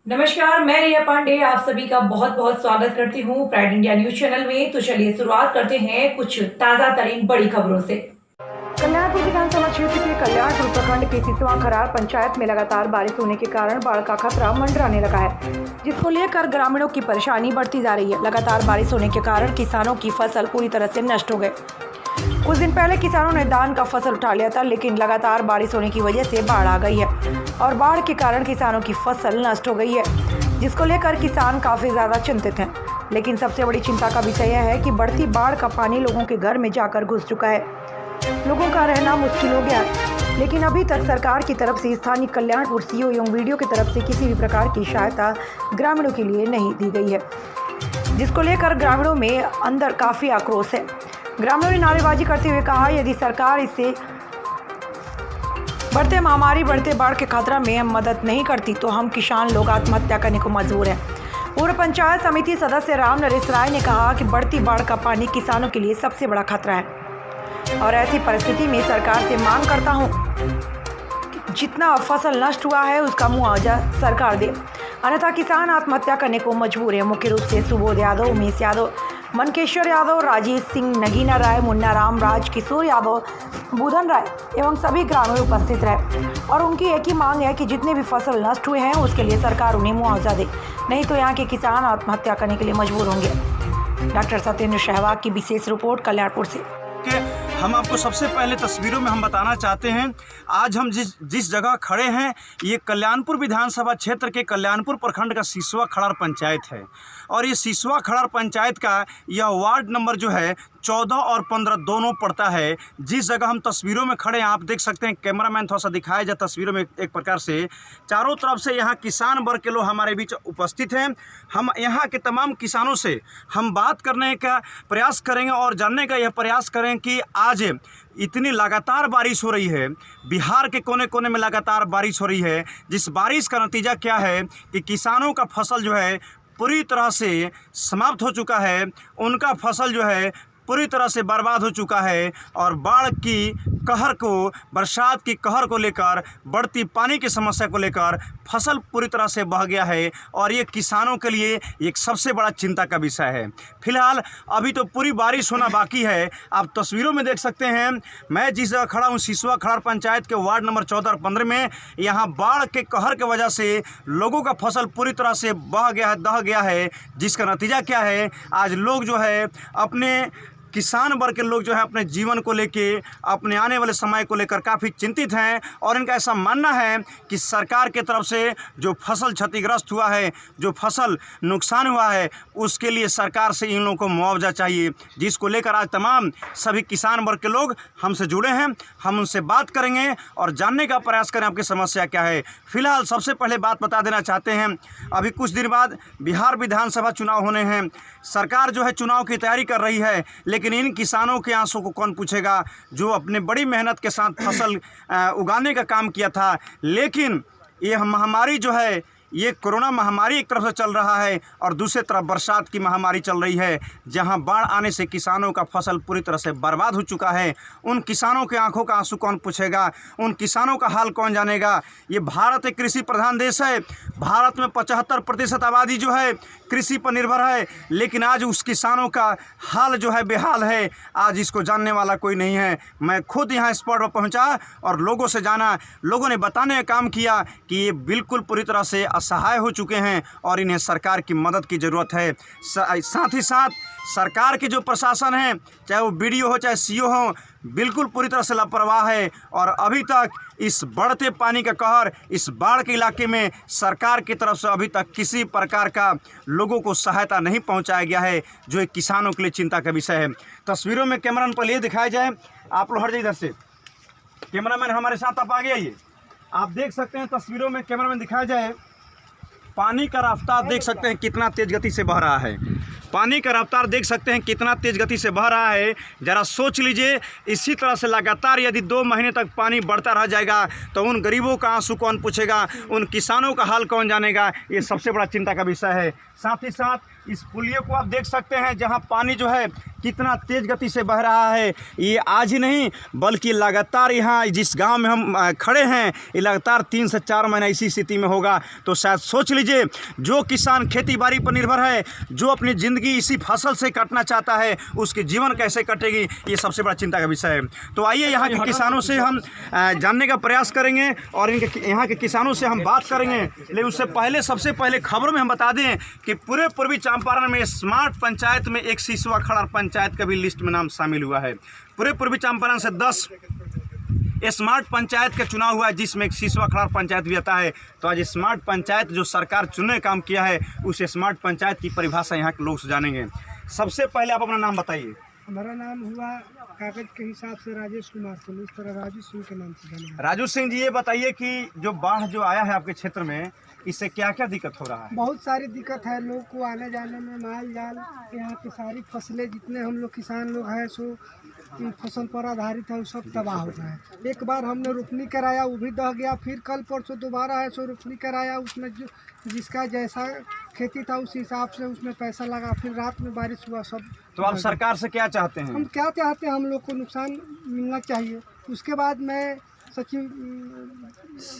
नमस्कार, मैं रिया पांडे आप सभी का बहुत बहुत स्वागत करती हूँ प्राइड इंडिया न्यूज चैनल में। तो चलिए शुरुआत करते हैं कुछ ताज़ा तरीन बड़ी खबरों से। कल्याणपुर विधानसभा क्षेत्र के कल्याणपुर प्रखंड के सिसवा खरार पंचायत में लगातार बारिश होने के कारण बाढ़ का खतरा मंडराने लगा है, जिसको लेकर ग्रामीणों की परेशानी बढ़ती जा रही है। लगातार बारिश होने के कारण किसानों की फसल पूरी तरह से नष्ट हो गए। कुछ दिन पहले किसानों ने धान का फसल उठा लिया था, लेकिन लगातार बारिश होने की वजह से बाढ़ आ गई है और बाढ़ के कारण किसानों की फसल नष्ट हो गई है, जिसको लेकर किसान काफ़ी ज़्यादा चिंतित हैं। लेकिन सबसे बड़ी चिंता का विषय यह है कि बढ़ती बाढ़ का पानी लोगों के घर में जाकर घुस चुका है। लोगों का रहना मुश्किल हो गया है, लेकिन अभी तक सरकार की तरफ से स्थानीय कल्याणपुर सीओ एवं वीडियो की तरफ से किसी भी प्रकार की सहायता ग्रामीणों के लिए नहीं दी गई है, जिसको लेकर ग्रामीणों में अंदर काफ़ी आक्रोश है। ग्रामीणों ने नारेबाजी करते हुए कहा, यदि सरकार इससे बढ़ते महामारी बढ़ते बाढ़ के खतरा में हम मदद नहीं करती तो हम किसान लोग आत्महत्या करने को मजबूर हैं। पूर्व पंचायत समिति सदस्य राम नरेश राय ने कहा कि बढ़ती बाढ़ का पानी किसानों के लिए सबसे बड़ा खतरा है और ऐसी परिस्थिति में सरकार से मांग करता हूं कि जितना फसल नष्ट हुआ है उसका मुआवजा सरकार दे, अन्यथा किसान आत्महत्या करने को मजबूर है। मुख्य रूप से सुबोध यादव, उमेश यादव, मनकेश्वर यादव, राजेश सिंह, नगीना राय, मुन्ना राम, राज किशोर यादव, बुधन राय एवं सभी ग्रामीण उपस्थित रहे और उनकी एक ही मांग है कि जितने भी फसल नष्ट हुए हैं उसके लिए सरकार उन्हें मुआवजा दे, नहीं तो यहाँ के किसान आत्महत्या करने के लिए मजबूर होंगे। डॉक्टर सत्येंद्र सहवाग की विशेष रिपोर्ट कल्याणपुर से। हम आपको सबसे पहले तस्वीरों में हम बताना चाहते हैं, आज हम जिस जगह खड़े हैं ये कल्याणपुर विधानसभा क्षेत्र के कल्याणपुर प्रखंड का सिसवा खड़ार पंचायत है और ये सिसवा खड़ार पंचायत का यह वार्ड नंबर जो है 14 और 15 दोनों पड़ता है। जिस जगह हम तस्वीरों में खड़े हैं आप देख सकते हैं, कैमरामैन थोड़ा सा दिखाया जाए तस्वीरों में एक प्रकार से, चारों तरफ से यहाँ किसान वर्ग के लोग हमारे बीच उपस्थित हैं। हम यहाँ के तमाम किसानों से हम बात करने का प्रयास करेंगे और जानने का यह प्रयास करें कि आज इतनी लगातार बारिश हो रही है, बिहार के कोने कोने में लगातार बारिश हो रही है, जिस बारिश का नतीजा क्या है कि किसानों का फसल जो है पूरी तरह से समाप्त हो चुका है, उनका फसल जो है पूरी तरह से बर्बाद हो चुका है और बाढ़ की कहर को, बरसात की कहर को लेकर, बढ़ती पानी की समस्या को लेकर फसल पूरी तरह से बह गया है और ये किसानों के लिए एक सबसे बड़ा चिंता का विषय है। फिलहाल अभी तो पूरी बारिश होना बाकी है। आप तस्वीरों में देख सकते हैं, मैं जिस जगह खड़ा हूँ सिसवा खड़ार पंचायत के वार्ड नंबर 14 और 15 में, यहाँ बाढ़ के कहर की वजह से लोगों का फसल पूरी तरह से बह गया है, दह गया है, जिसका नतीजा क्या है, आज लोग जो है अपने किसान वर्ग के लोग जो है अपने जीवन को लेके, अपने आने वाले समय को लेकर काफ़ी चिंतित हैं और इनका ऐसा मानना है कि सरकार के तरफ से जो फसल क्षतिग्रस्त हुआ है, जो फसल नुकसान हुआ है, उसके लिए सरकार से इन लोगों को मुआवजा चाहिए, जिसको लेकर आज तमाम सभी किसान वर्ग के लोग हमसे जुड़े हैं। हम उनसे बात करेंगे और जानने का प्रयास करें आपकी समस्या क्या है। फिलहाल सबसे पहले बात बता देना चाहते हैं, अभी कुछ दिन बाद बिहार विधानसभा चुनाव होने हैं। सरकार जो है चुनाव की तैयारी कर रही है, लेकिन इन किसानों के आंसू को कौन पूछेगा जो अपने बड़ी मेहनत के साथ फसल उगाने का काम किया था। लेकिन ये महामारी जो है, ये कोरोना महामारी एक तरफ से चल रहा है और दूसरी तरफ बरसात की महामारी चल रही है, जहां बाढ़ आने से किसानों का फसल पूरी तरह से बर्बाद हो चुका है। उन किसानों के आंखों का आंसू कौन पूछेगा, उन किसानों का हाल कौन जानेगा। ये भारत एक कृषि प्रधान देश है, भारत में 75% आबादी जो है कृषि पर निर्भर है, लेकिन आज उस किसानों का हाल जो है बेहाल है, आज इसको जानने वाला कोई नहीं है। मैं खुद यहाँ स्पॉट पर पहुँचा और लोगों से जाना, लोगों ने बताने का काम किया कि ये बिल्कुल पूरी तरह से असहाय हो चुके हैं और इन्हें सरकार की मदद की ज़रूरत है। साथ ही साथ सरकार के जो प्रशासन है, चाहे वो बीडीओ हो चाहे सीओ हो, बिल्कुल पूरी तरह से लापरवाह है और अभी तक इस बढ़ते पानी का कहर, इस बाढ़ के इलाके में सरकार की तरफ से अभी तक किसी प्रकार का लोगों को सहायता नहीं पहुंचाया गया है, जो एक किसानों के लिए चिंता का विषय है। तस्वीरों में कैमरा पर ये दिखाया जाए, आप लोग हट जाइए इधर से, कैमरामैन हमारे साथ आप आगे आइए। आप देख सकते हैं तस्वीरों में कैमरामैन दिखाया जाए, पानी का रफ्तार देख सकते हैं कितना तेज़ गति से बह रहा है। पानी का रफ्तार देख सकते हैं कितना तेज़ गति से बह रहा है। ज़रा सोच लीजिए, इसी तरह से लगातार यदि 2 महीने तक पानी बढ़ता रह जाएगा तो उन गरीबों का आंसू कौन पूछेगा, उन किसानों का हाल कौन जानेगा। ये सबसे बड़ा चिंता का विषय है। साथ ही साथ इस पुलिये को आप देख सकते हैं जहां पानी जो है कितना तेज़ गति से बह रहा है। ये आज ही नहीं बल्कि लगातार यहाँ जिस गांव में हम खड़े हैं ये लगातार 3 से 4 महीना इसी स्थिति में होगा। तो शायद सोच लीजिए, जो किसान खेती बाड़ी पर निर्भर है, जो अपनी ज़िंदगी इसी फसल से काटना चाहता है, उसकी जीवन कैसे कटेगी, ये सबसे बड़ा चिंता का विषय है। तो आइए यहाँ के किसानों से हम जानने का प्रयास करेंगे और इनके यहाँ के किसानों से हम बात करेंगे। लेकिन उससे पहले सबसे पहले खबरों में हम बता दें कि पूरे पूर्वी चंपारण में स्मार्ट पंचायत में एक सिसवा खड़ार पंचायत का भी लिस्ट में नाम शामिल हुआ है। पूरे पूर्वी चंपारण से 10 स्मार्ट पंचायत का चुनाव हुआ है, जिसमें एक सिसवा खड़ार पंचायत भी आता है। तो आज स्मार्ट पंचायत जो सरकार चुनने काम किया है, उस स्मार्ट पंचायत की परिभाषा यहाँ के लोग से जानेंगे। सबसे पहले आप अपना नाम बताइए। हमारा नाम हुआ कागज के हिसाब से राजेश कुमार सिंह, इस तरह राजू सिंह के नाम से जाना। राजू सिंह जी, ये बताइए कि जो बाढ़ जो आया है आपके क्षेत्र में, इससे क्या क्या दिक्कत हो रहा है? बहुत सारी दिक्कत है लोग को आने जाने में, माल जाल, यहाँ की सारी फसलें जितने हम लोग किसान लोग हैं सो फसल पर आधारित है, वो सब तबाह हो गया है। एक बार हमने रोपनी कराया, वो भी दह गया, फिर कल परसों दोबारा है सो रोपनी कराया, उसमें जो जिसका जैसा खेती था उस हिसाब से उसमें पैसा लगा, फिर रात में बारिश हुआ सब। तो आप सरकार से क्या चाहते हैं? हम क्या चाहते हैं, हम लोग को नुकसान मिलना चाहिए। उसके बाद मैं सचिव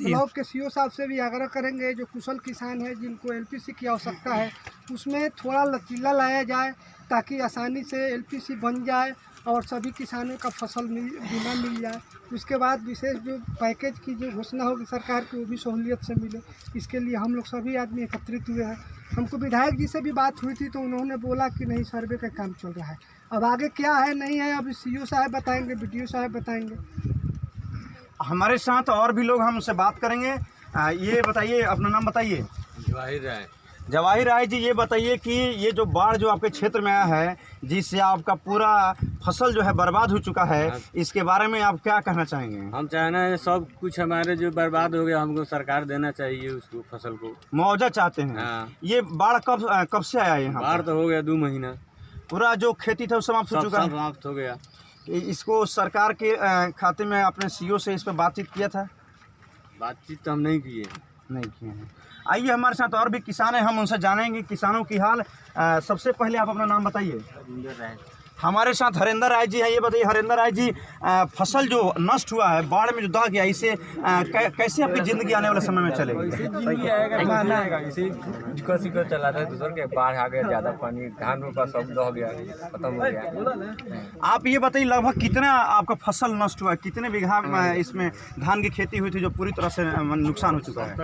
ब्लॉक के सीओ साहब से भी आग्रह करेंगे, जो कुशल किसान है जिनको एलपीसी की आवश्यकता है, उसमें थोड़ा लचीला लाया जाए ताकि आसानी से एलपीसी बन जाए और सभी किसानों का फसल बीमा मिल जाए। उसके बाद विशेष जो पैकेज की जो घोषणा होगी सरकार की, वो भी सहूलियत से मिले। इसके लिए हम लोग सभी आदमी एकत्रित हुए हैं। हमको विधायक जी से भी बात हुई थी तो उन्होंने बोला कि नहीं, सर्वे का काम चल रहा है। अब आगे क्या है नहीं है, अभी सीओ साहब बताएंगे, बीडीओ साहब बताएंगे। हमारे साथ और भी लोग हम उनसे बात करेंगे। ये बताइए, अपना नाम बताइए। जवाहिर राय जी, ये बताइए कि ये जो बाढ़ जो आपके क्षेत्र में आया है, जिससे आपका पूरा फसल जो है बर्बाद हो चुका है, इसके बारे में आप क्या कहना चाहेंगे? हम चाहना है सब कुछ हमारे जो बर्बाद हो गया हमको सरकार देना चाहिए, उसको फसल को मुआवजा चाहते हैं। हाँ। ये बाढ़ कब से आया यहाँ? बाढ़ तो हो गया 2 महीना, पूरा जो खेती था वो समाप्त हो चुका है। समाप्त हो गया। इसको सरकार के खाते में अपने सीओ से इस पर बातचीत किया था? बातचीत तो हम नहीं किए हैं। आइए हमारे साथ और भी किसान हैं, हम उनसे जानेंगे किसानों की हाल। सबसे पहले आप अपना नाम बताइए। हमारे साथ हरेंद्र राय जी हैं। ये बताइए हरेंद्र राय जी, फसल जो नष्ट हुआ है बाढ़ में जो दह गया, इसे कैसे आपकी ज़िंदगी आने वाले समय में चलेगी? चला था दूसर के बाढ़ आ गया, ज़्यादा पानी, धान रोपा सब दह गया, खत्म हो गया। आप ये बताइए लगभग कितना आपका फसल नष्ट हुआ है? कितने बीघा इसमें धान की खेती हुई थी जो पूरी तरह से नुकसान हो चुका है?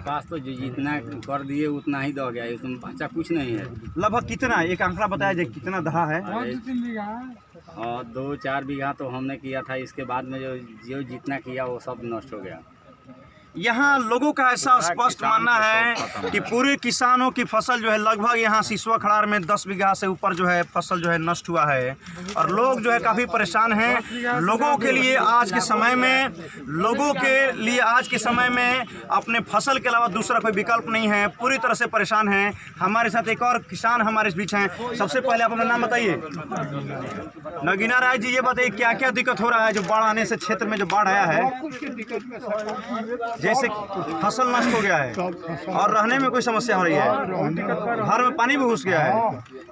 पास तो जितना कर दिए उतना ही दह गया, इसमें बचा कुछ नहीं है। लगभग कितना, एक आंकड़ा बताया जाए कितना दहा है? और 2-4 बीघा तो हमने किया था, इसके बाद में जो जितना किया वो सब नष्ट हो गया। यहाँ लोगों का ऐसा स्पष्ट मानना है कि पूरे किसानों की फसल जो है लगभग यहाँ सिसवा खड़ार में 10 बीघा से ऊपर जो है फसल जो है नष्ट हुआ है और लोग जो है काफ़ी परेशान हैं। लोगों के लिए आज के समय में अपने फसल के अलावा दूसरा कोई विकल्प नहीं है, पूरी तरह से परेशान हैं। हमारे साथ एक और किसान हमारे बीच हैं। सबसे पहले आप अपना नाम बताइए। नगीना राय जी, ये बताइए क्या क्या दिक्कत हो रहा है जो बाढ़ आने से क्षेत्र में जो बाढ़ आया है? जैसे फसल नष्ट हो गया है और रहने में कोई समस्या हो रही है, घर में पानी भी घुस गया है।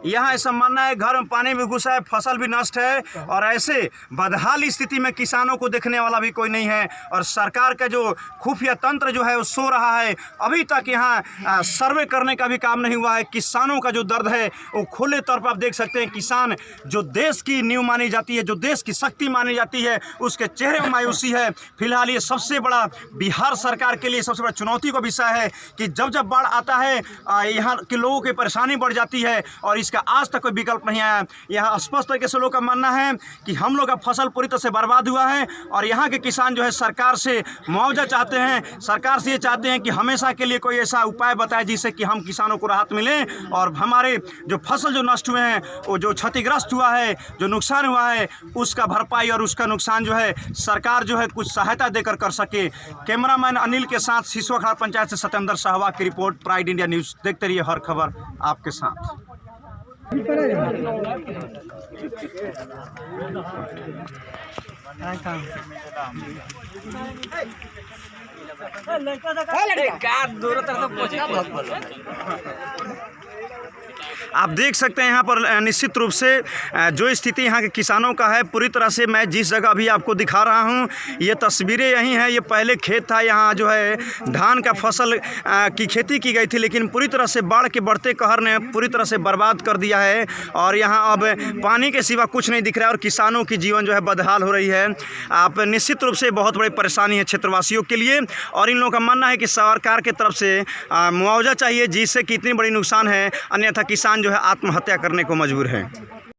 यहाँ ऐसा मानना है घर में पानी भी घुसा है, फसल भी नष्ट है और ऐसे बदहाल स्थिति में किसानों को देखने वाला भी कोई नहीं है और सरकार का जो खुफिया तंत्र जो है वो सो रहा है। अभी तक यहाँ सर्वे करने का भी काम नहीं हुआ है। किसानों का जो दर्द है वो खुले तौर पर आप देख सकते हैं। किसान जो देश की नींव मानी जाती है, जो देश की शक्ति मानी जाती है, उसके चेहरे में मायूसी है। फिलहाल ये सबसे बड़ा बिहार सरकार के लिए सबसे बड़ा चुनौती का विषय है कि जब जब बाढ़ आता है यहाँ के लोगों की परेशानी बढ़ जाती है और इसका आज तक कोई विकल्प नहीं आया। यहाँ स्पष्ट तरीके से लोगों का मानना है कि हम लोग का फसल पूरी तरह से बर्बाद हुआ है और यहाँ के किसान जो है सरकार से मुआवजा चाहते हैं। सरकार से ये चाहते हैं कि हमेशा के लिए कोई ऐसा उपाय बताए जिससे कि हम किसानों को राहत मिले और हमारे जो फसल जो नष्ट हुए हैं, वो जो क्षतिग्रस्त हुआ है, जो नुकसान हुआ है, उसका भरपाई और उसका नुकसान जो है सरकार जो है कुछ सहायता देकर कर सके। कैमरामैन अनिल के साथ सिसवा खड़ार पंचायत से सत्येंद्र सहवाग की रिपोर्ट, प्राइड इंडिया न्यूज़। देखते रहिए हर खबर आपके साथ। दूर तरफ आप देख सकते हैं यहाँ पर निश्चित रूप से जो स्थिति यहाँ के किसानों का है पूरी तरह से, मैं जिस जगह अभी आपको दिखा रहा हूँ ये तस्वीरें यही हैं। ये पहले खेत था, यहाँ जो है धान का फसल की खेती की गई थी, लेकिन पूरी तरह से बाढ़ के बढ़ते कहर ने पूरी तरह से बर्बाद कर दिया है और यहाँ अब पानी के सिवा कुछ नहीं दिख रहा है और किसानों की जीवन जो है बदहाल हो रही है। आप निश्चित रूप से बहुत बड़ी परेशानी है क्षेत्रवासियों के लिए और इन लोगों का मानना है कि सरकार के तरफ से मुआवजा चाहिए, जिससे कि इतनी बड़ी नुकसान है, अन्यथा किसान जो है आत्महत्या करने को मजबूर है।